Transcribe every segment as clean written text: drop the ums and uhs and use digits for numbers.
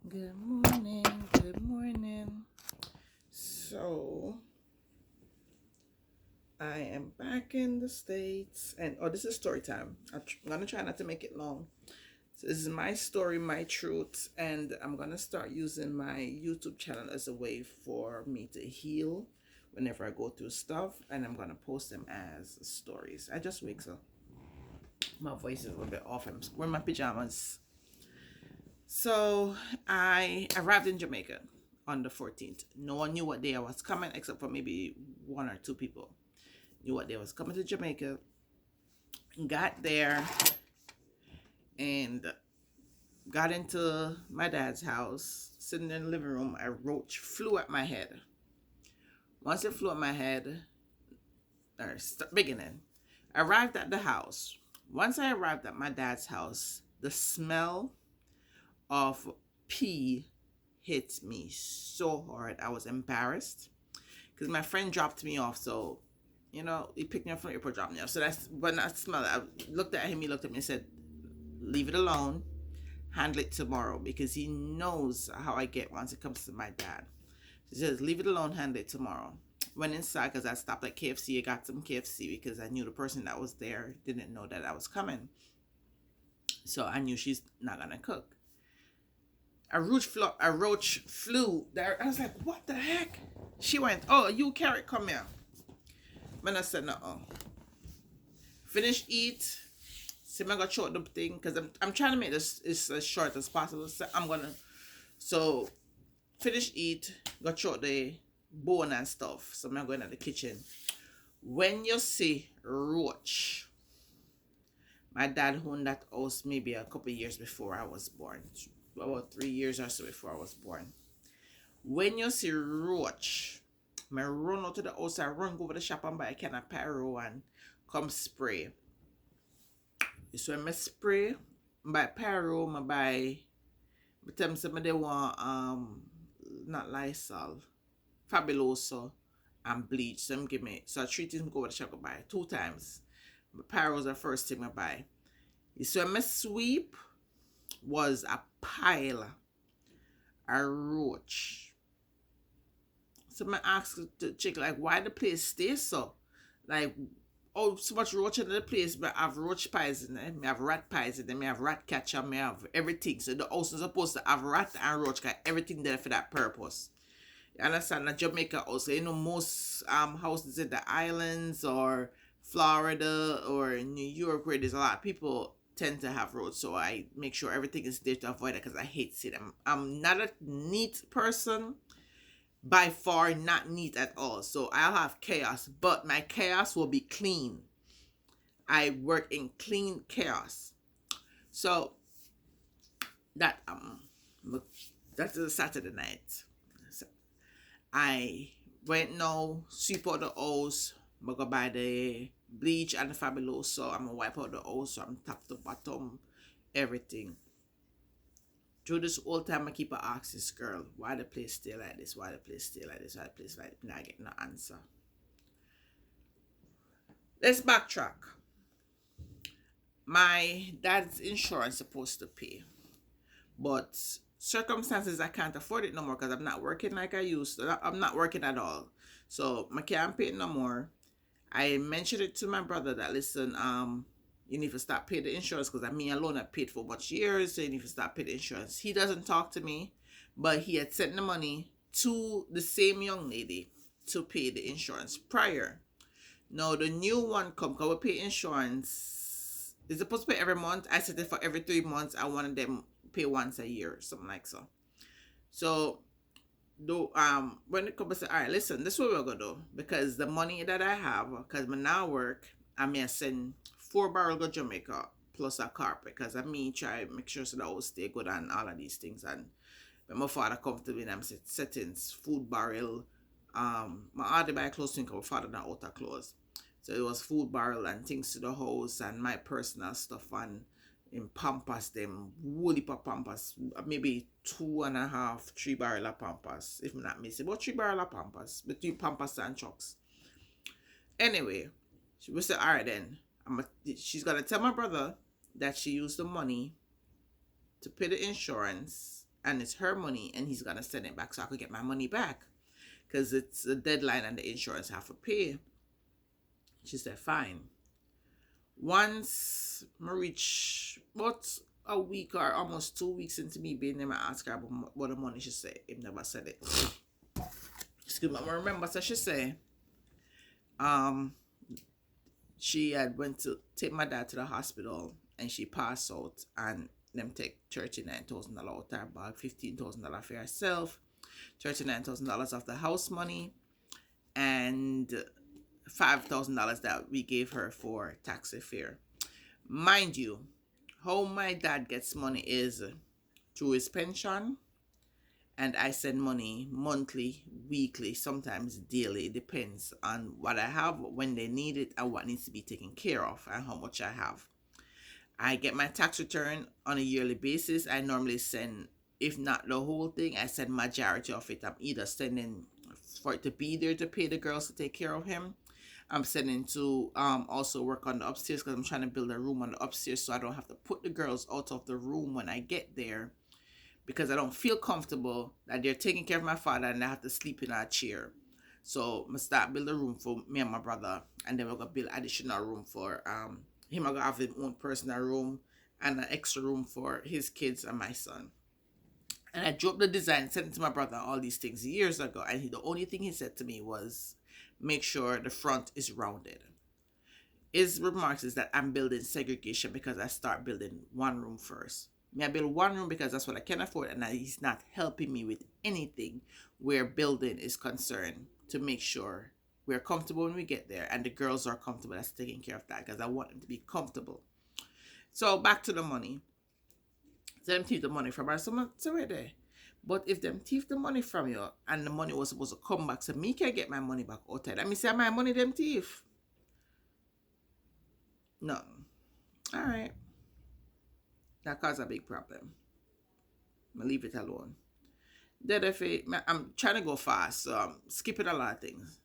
Good morning, good morning. So, I am back in the States, and this is story time. I'm gonna try not to make it long. So this is my story, my truth, and I'm gonna start using my YouTube channel as a way for me to heal whenever I go through stuff, and I'm gonna post them as stories. I just wake up. My voice is a little bit off. I'm wearing my pajamas. So I arrived in Jamaica on the 14th. No one knew what day I was coming except for maybe one or two people knew what day I was coming to Jamaica. Got there and got into my dad's house, sitting in the living room. A roach flew at my head. Once it flew at my head, beginning, I arrived at the house. Once I arrived at my dad's house, the smell of pee hit me so hard. I was embarrassed because my friend dropped me off. So, he picked me up from the airport, dropped me off. So that's when I smelled it. I looked at him, he looked at me and said, leave it alone, handle it tomorrow, because he knows how I get once it comes to my dad. He says, leave it alone, handle it tomorrow. Went inside because I stopped at KFC. I got some KFC because I knew the person that was there didn't know that I was coming. So I knew she's not going to cook. A roach flew there. I was like, what the heck? She went, oh, you carrot, come here. Man, I said, no. Finish eat. See, I'm gonna short the thing because I'm trying to make this as short as possible. So finish eat, go short the bone and stuff. So I'm going to the kitchen. When you see roach, my dad owned that house maybe a couple years before I was born. About 3 years or so before I was born. When you see roach, I run out to the house, I run go over the shop and buy a can of pyro and come spray. So when I spray, I buy pyro, I tell them they want not Lysol, Fabuloso and bleach. So give me, so 3 things go over the shop and buy 2 times. But pyro is the first thing I buy. So when I sweep, was a pile a roach. So I asked the chick, like, why the place stay so? Like, oh, so much roach in the place, but I have roach pies in there, I have rat pies in there, I have rat catcher, I have everything. So the house is supposed to have rat and roach, cause everything there for that purpose. You understand? That Jamaica also, most houses in the islands or Florida or New York where there's a lot of people tend to have roads, so I make sure everything is there to avoid it because I hate seeing them. I'm not a neat person, by far not neat at all, so I'll have chaos, but my chaos will be clean. I work in clean chaos. So that that's a Saturday night. So I went now, sweep out the house, I go buy the bleach and the Fabuloso. I'm gonna wipe out the house from top to bottom, everything. Through this whole time, I keep asking this girl, why the place stay like this? Why the place stay like this? Why the place like this? I get no answer. Let's backtrack. My dad's insurance supposed to pay, but circumstances I can't afford it no more because I'm not working like I used to. I'm not working at all, so I can't pay it no more. I mentioned it to my brother that, listen, you need to stop paying the insurance because I mean alone I paid for much years, so you need to stop paying the insurance. He doesn't talk to me, but he had sent the money to the same young lady to pay the insurance prior. Now the new one come, cause we pay insurance. It's supposed to pay every month. I said it for every 3 months. I wanted them pay once a year, something like so. So do when it comes to, all right, listen, this is what we're gonna do, because the money that I have, because I now work, I may send 4 barrel go Jamaica plus a carpet, because I mean try make sure so that I will stay good and all of these things. And when my father come to me and I'm settings, food barrel, my other buy clothes thing, my father not out of clothes, so it was food barrel and things to the house and my personal stuff, and in pampas them woolly pampas, maybe 2.5 3 barrel of pampas, if I'm not missing, about 3 barrel of pampas between pampas and chucks. Anyway, she was say, all right then, she's gonna tell my brother that she used the money to pay the insurance and it's her money, and he's gonna send it back so I could get my money back because it's a deadline and the insurance have to pay. She said, fine. Once I reach about a week or almost 2 weeks into me being there, I asked her about what the money. She said, he never said it. Excuse me. I remember, so she said, um, she had went to take my dad to the hospital and she passed out, and them take $39,000 out of her bag, $15,000 for herself, $39,000 of the house money, and $5,000 that we gave her for taxi fare. Mind you, how my dad gets money is through his pension, and I send money monthly, weekly, sometimes daily. It depends on what I have, when they need it, and what needs to be taken care of, and how much I have. I get my tax return on a yearly basis. I normally send, if not the whole thing, I send majority of it. I'm either sending for it to be there to pay the girls to take care of him. I'm sending to also work on the upstairs because I'm trying to build a room on the upstairs so I don't have to put the girls out of the room when I get there, because I don't feel comfortable that they're taking care of my father and I have to sleep in a chair. So I'm start build a room for me and my brother, and then we're gonna build additional room for him. I gonna have his own personal room and an extra room for his kids and my son. And I drew up the design, sent it to my brother, all these things years ago, and the only thing he said to me was, make sure the front is rounded. His remarks is that I'm building segregation because I start building one room first. I build one room because that's what I can afford, and he's not helping me with anything where building is concerned, to make sure we're comfortable when we get there and the girls are comfortable. That's taking care of that because I want them to be comfortable. So back to the money. So them thief the money from her. So right there. But if them thief the money from you and the money was supposed to come back, so me can get my money back out there. Let me say my money them thief. No. Alright. That caused a big problem. I'm leave it alone. Then if I'm trying to go fast, so I'm skipping a lot of things.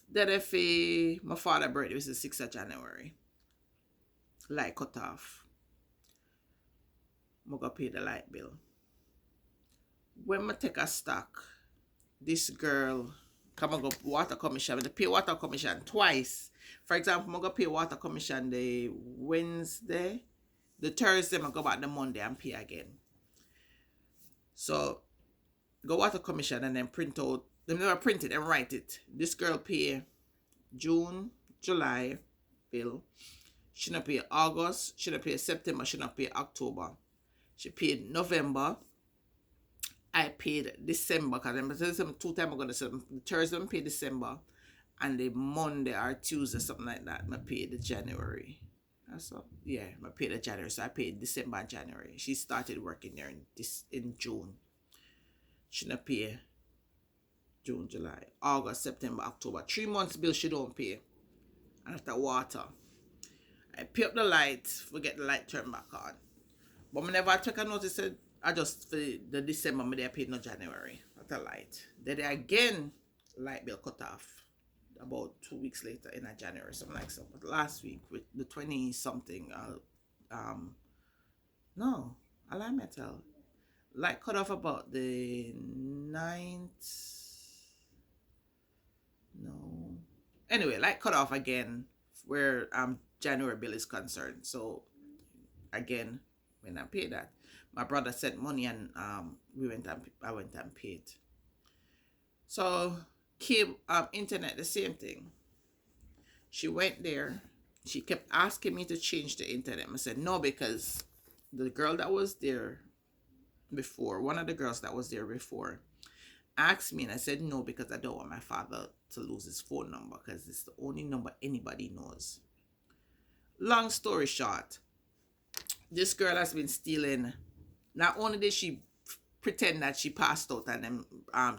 Then if my father's birthday was the 6th of January. Light cut off. I'm gonna pay the light bill. When I take a stock, this girl come and go water commission. I pay water commission twice. For example, I'm gonna pay water commission the Wednesday. The Thursday, I go back the Monday and pay again. So, go water commission and then print out. They never print it and write it. This girl pay June, July bill. She not pay August. She not pay September. She not pay October. She paid November. I paid December because I'm 2 times I'm gonna say the Thursday I paid December, and the Monday or Tuesday something like that I paid the January. So yeah, I paid the January. So I paid December and January. She started working there in June. She not pay June, July, August, September, October. 3 months bill she don't pay. And after water, I pay up the light, forget the light turn back on. But I never took a notice that I just for the December I paid no January. Not a light. Then again light bill cut off about 2 weeks later in a January, something like so. But last week with the 20 something no, allow me to tell. Light cut off about the 9th. No. Anyway, light cut off again where January bill is concerned. So again, when I paid that, my brother sent money and I went and paid. So internet, the same thing. She went there. She kept asking me to change the internet. I said no, because the girl that was there before, one of the girls that was there before, asked me, and I said no because I don't want my father to lose his phone number because it's the only number anybody knows. Long story short, this girl has been stealing. Not only did she pretend that she passed out and them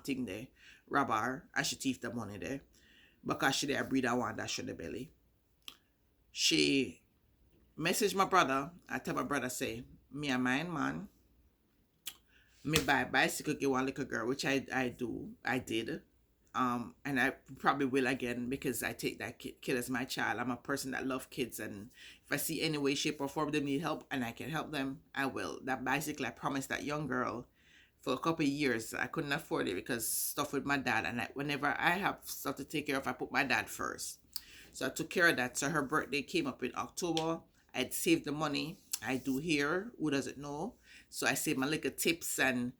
thing there, rob her, and she thief the money there, because she there breed and want that show the belly. She messaged my brother. I tell my brother say, me and my man, me buy bicycle give one little girl, which I did. And I probably will again because I take that kid as my child. I'm a person that love kids, and if I see any way, shape, or form they need help and I can help them, I will. That basically I promised that young girl for a couple of years. I couldn't afford it because stuff with my dad, and whenever I have stuff to take care of, I put my dad first. So I took care of that. So her birthday came up in October. I'd saved the money. I do here. Who doesn't know? So I saved my little tips and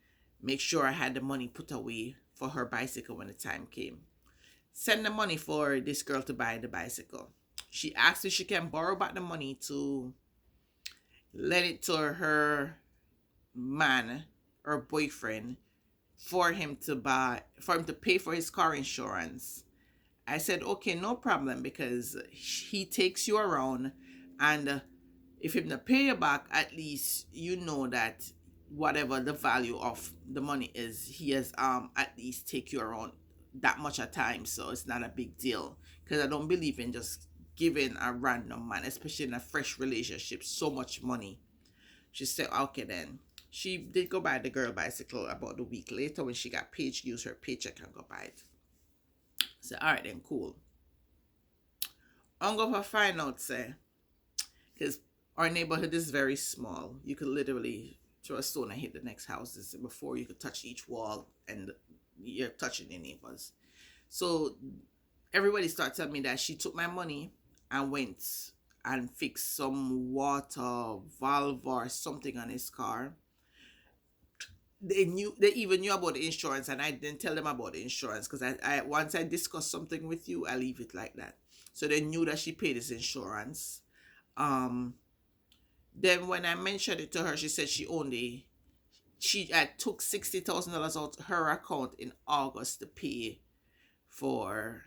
make sure I had the money put away for her bicycle when the time came. Send the money for this girl to buy the bicycle. She asked if she can borrow back the money to let it to her man or boyfriend for him to pay for his car insurance. I said, okay, no problem, because he takes you around, and if him not pay you back, at least you know that whatever the value of the money is, he has at least take you around that much a time, so it's not a big deal. Because I don't believe in just giving a random man, especially in a fresh relationship, so much money. She said, okay then. She did go buy the girl bicycle about a week later when she got paid. She used her paycheck and go buy it. So all right then, cool. I'm going to find out, say, because our neighborhood is very small. You could literally throw a stone and hit the next houses before you could touch each wall, and you're touching the neighbors. So everybody started telling me that she took my money and went and fixed some water valve or something on his car. They even knew about the insurance, and I didn't tell them about the insurance because I once I discuss something with you, I leave it like that. So they knew that she paid his insurance. um then when I mentioned it to her, she said she took $60,000 out her account in August to pay for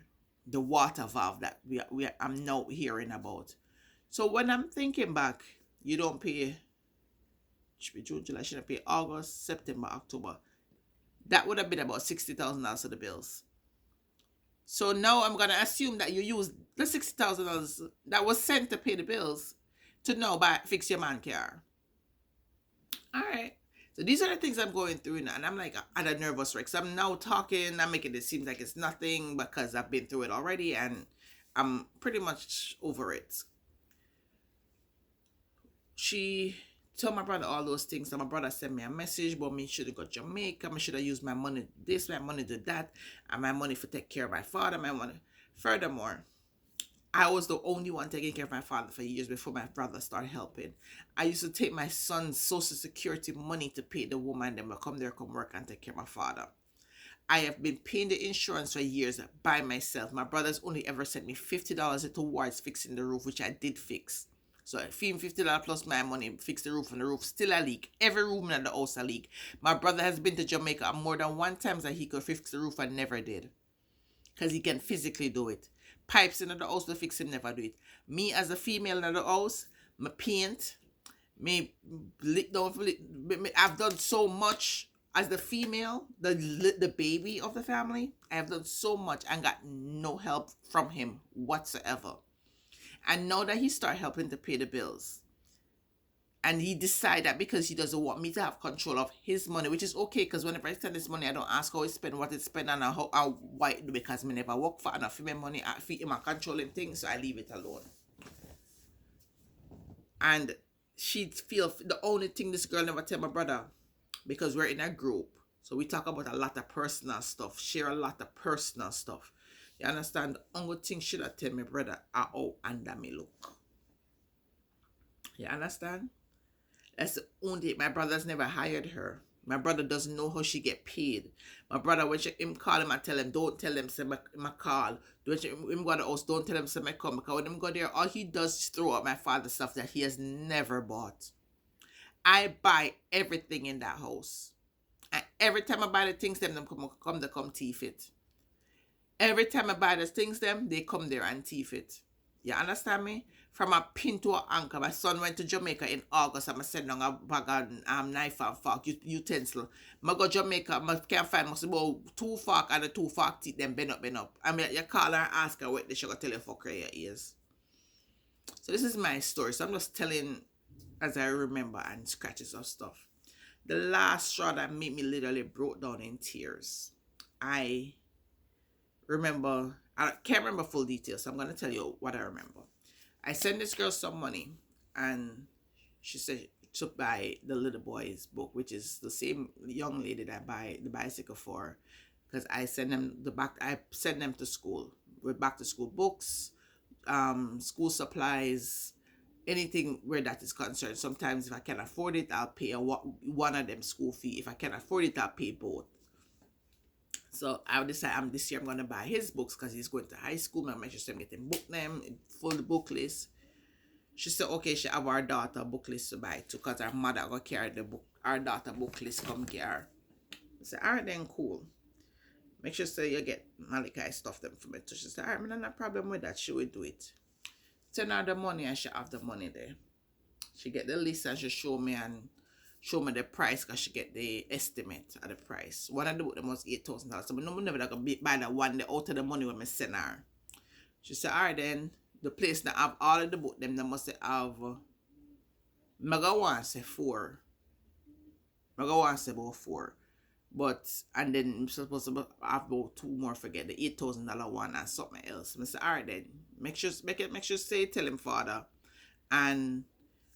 the water valve that I'm now hearing about. So when I'm thinking back, you don't pay, should be June, July, shouldn't pay August, September, October. That would have been about $60,000 of the bills. So now I'm gonna assume that you used the $60,000 that was sent to pay the bills to now fix your man car. All right. So these are the things I'm going through now, and I'm like at a nervous wreck. So I'm now talking, I'm making it seem like it's nothing because I've been through it already, and I'm pretty much over it. She told my brother all those things. So my brother sent me a message, but me should have got Jamaica. Me should have used my money this, my money to that, and my money for take care of my father. My money. Furthermore, I was the only one taking care of my father for years before my brother started helping. I used to take my son's social security money to pay the woman that would come work and take care of my father. I have been paying the insurance for years by myself. My brother's only ever sent me $50 towards fixing the roof, which I did fix. So I fee him $50 plus my money, fix the roof, and the roof still a leak. Every room in the house a leak. My brother has been to Jamaica more than one time that he could fix the roof and never did. Because he can physically do it. Pipes in the house to fix him, never do it. Me as a female in the house, me paint, me lick down, I've done so much as the female, the baby of the family. I have done so much and got no help from him whatsoever. And now that he started helping to pay the bills, and he decided that because he doesn't want me to have control of his money, which is okay, because whenever I spend this money, I don't ask how he spend, what it spend, and why it do, because I never work for enough of my money. I feel him controlling things, so I leave it alone. And she feel the only thing this girl never tell my brother, because we're in a group, so we talk about a lot of personal stuff, share a lot of personal stuff. You understand? The only thing she not tell my brother are how under me look. You understand? That's the only. My brother's never hired her. My brother doesn't know how she get paid. My brother, when him call him, I tell him, don't tell him, say my call. When him go to the house, don't tell him, say my come. Because when him go there, all he does is throw out my father's stuff that he has never bought. I buy everything in that house. And every time I buy the things, them come teeth it. Every time I buy the things, they come there and teeth it. You understand me? From a pin to an anchor. My son went to Jamaica in August. I'm send down a bag of knife and fork, utensil. I go Jamaica, I can't find about 2 fork, and the 2 fork teeth them bend up. I mean, you call her and ask her what they should tell you for your ears. So this is my story. So I'm just telling as I remember and scratches of stuff. The last straw that made me literally broke down in tears. I remember, I can't remember full details, so I'm gonna tell you what I remember. I sent this girl some money, and she said to buy the little boy's book, which is the same young lady that I buy the bicycle for, because I send them the back. I send them to school with back to school books, school supplies, anything where that is concerned. Sometimes if I can afford it, I'll pay one of them school fee. If I can afford it, I'll pay both. So I decided this year I'm gonna buy his books because he's going to high school. My mom just getting book them, full book list. She said okay, she have our daughter book list to buy too, because our mother gonna carry the book, our daughter book list come get her. I said, alright then, cool. Make sure say you get Malika stuff them for me too. She said, alright, no problem with that, she will do it. Send her the money and she have the money there. She get the list and she show me the price, because she get the estimate of the price. One of the book them was $8,000. So no never gonna buy that one out of the money when I send her. She said, alright then, the place that have all of the book them, they must have Mega want say 4. Mega want say about 4. But and then I'm supposed to have about 2 more, forget the $8,000 one and something else. I said, alright then, make sure say tell him father, and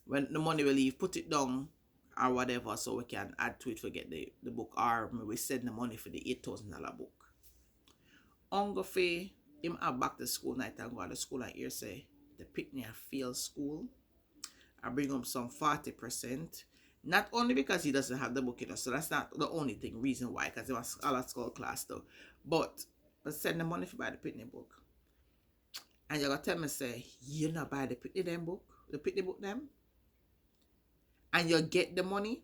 when the money will leave, put it down or whatever, so we can add to it, forget the book, or maybe send the money for the $8,000 book. Ungo fe him have back to school night and go to school and hear say the picnic fail school. I bring him some 40%. Not only because he doesn't have the book, so that's not the only reason why, because it was all at school class though. But send the money for buy the picnic book. And you're gonna tell me say you not buy the picnic book them, and you get the money.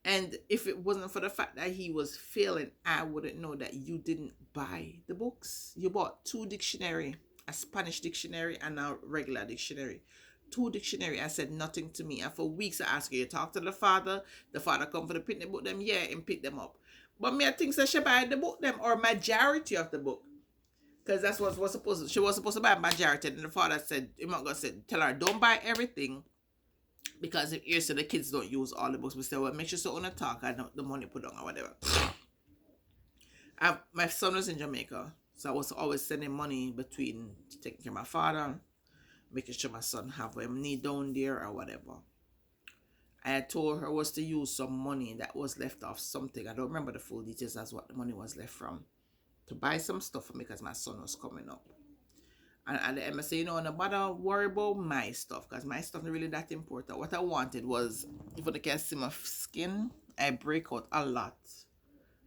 And if it wasn't for the fact that he was failing, I wouldn't know that you didn't buy the books. You bought 2 dictionary, a Spanish dictionary and a regular dictionary. 2 dictionary. I said nothing to me. And for weeks I asked you talk to the father. The father come for the picnic book them, yeah, and pick them up. But me I think that she buy the book them, or majority of the book. Because that's what was supposed to, she was supposed to buy majority. And the father said, I'm not gonna say, tell her don't buy everything, because if you say the kids don't use all the books, we say, well, make sure so on a talk and the money put on or whatever. My son was in Jamaica, so I was always sending money between taking care of my father, making sure my son have what he need down there or whatever. I told her was to use some money that was left off something. I don't remember the full details as what the money was left from, to buy some stuff for me because my son was coming up. And at the end I say, no bother worry about my stuff, because my stuff not really that important. What I wanted was, if you can see my skin, I break out a lot.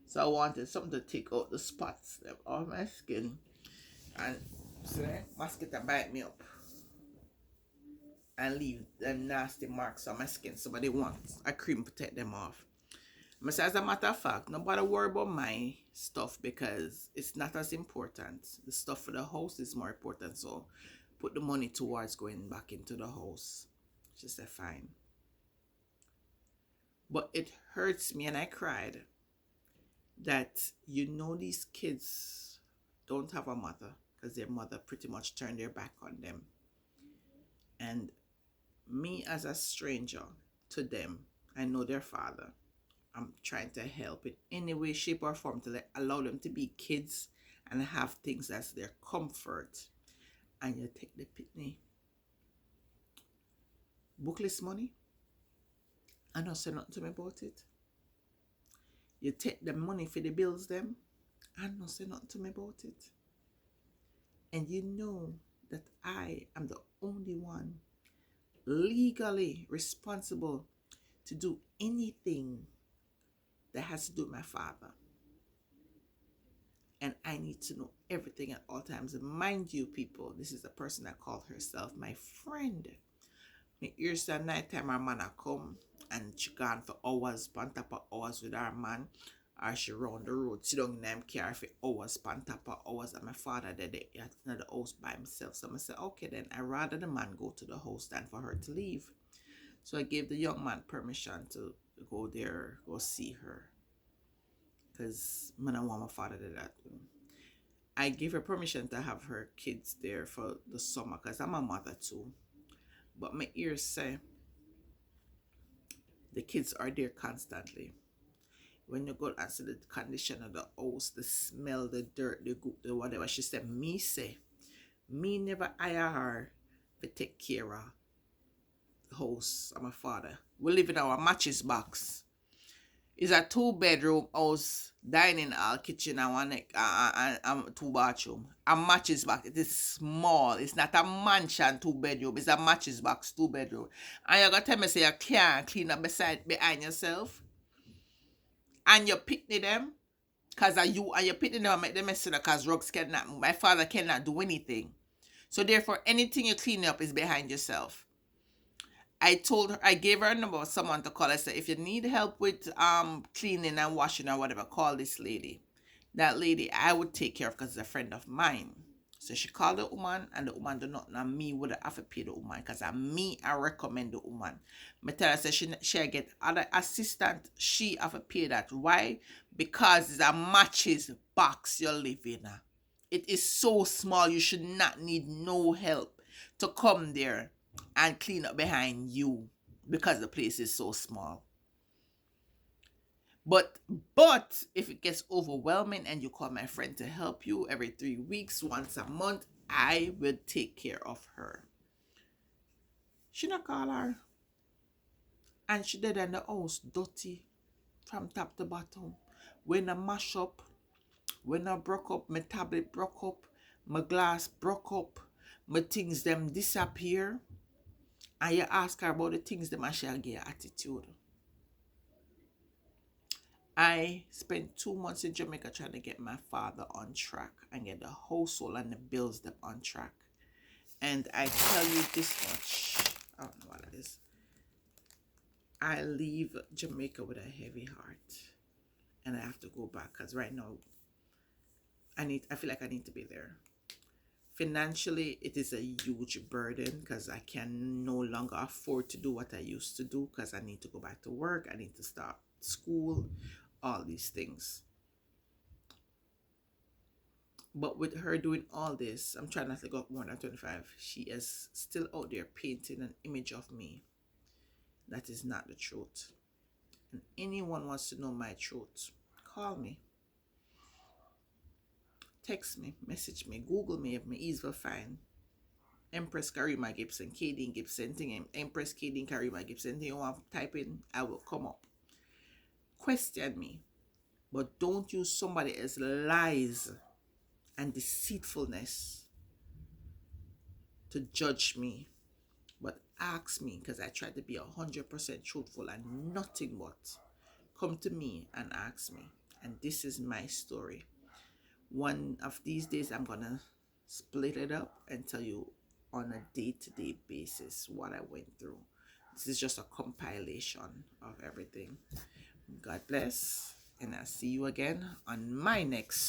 So I wanted something to take out the spots of my skin. And so mosquito bite me up and leave them nasty marks on my skin. Somebody wants a cream to take them off. But as a matter of fact, nobody worry about my stuff, because it's not as important. The stuff for the house is more important, so put the money towards going back into the house. She said fine. But it hurts me, and I cried, that these kids don't have a mother, because their mother pretty much turned their back on them. And me as a stranger to them, I know their father. I'm trying to help in any way, shape, or form to allow them to be kids and have things as their comfort. And you take the pitney bookless money and not say nothing to me about it. You take the money for the bills them and not say nothing to me about it. And you know that I am the only one legally responsible to do anything that has to do with my father. And I need to know everything at all times. And mind you, people, this is the person that called herself my friend. My ears at night time, our man come and she gone for hours, pan top of hours with our man. Or she round the road, sit down in them car for hours, pan top of hours. And my father there at the house by himself. So I said, okay then, I'd rather the man go to the house than for her to leave. So I gave the young man permission to go there, go see her. Because I don't want my father to do that. I gave her permission to have her kids there for the summer, because I'm a mother too. But my ears say the kids are there constantly. When you go and see the condition of the house, the smell, the dirt, the goop, the whatever, she said, me never hire her to take care of the house of my father. We live in our matches box. It's a 2 bedroom house, dining hall, kitchen, and two bathroom. A matches box. It is small. It's not a mansion 2 bedroom. It's a matches box 2 bedroom. And you're gonna tell me say you can't clean up beside behind yourself and you picnic them because you and you picnic them and make them mess up because rugs cannot move. My father cannot do anything. So therefore, anything you clean up is behind yourself. I told her, I gave her a number of someone to call. I said, if you need help with cleaning and washing or whatever, call this lady. That lady I would take care of because it's a friend of mine. So she called the woman, and the woman do not know me would have to pay the woman because I recommend the woman. I tell her, say she get other assistant, she have to pay that. Why? Because it's a matches box you live in. It is so small, you should not need no help to come there and clean up behind you because the place is so small. But if it gets overwhelming and you call my friend to help you every 3 weeks, once a month, I will take care of her. She not call her. And she did in the house dirty from top to bottom. When I mash up, when I broke up, my tablet broke up, my glass broke up, my things them disappear. And you ask her about the things them and she'll get attitude. I spent 2 months in Jamaica trying to get my father on track and get the household and the bills them on track. And I tell you this much, I don't know what it is. I leave Jamaica with a heavy heart. And I have to go back because right now I feel like I need to be there. Financially, it is a huge burden because I can no longer afford to do what I used to do because I need to go back to work. I need to start school, all these things. But with her doing all this, I'm trying not to go up more than 25. She is still out there painting an image of me. That is not the truth. And anyone wants to know my truth, call me. Text me, message me, Google me if my ease will find. Empress Karima Gibson, Kadeen Gibson, thing, Empress Kadeen Karima Gibson, thing you want to type in, I will come up. Question me, but don't use somebody else's lies and deceitfulness to judge me. But ask me, because I try to be 100% truthful and nothing but. Come to me and ask me. And this is my story. One of these days, I'm going to split it up and tell you on a day-to-day basis what I went through. This is just a compilation of everything. God bless, and I'll see you again on my next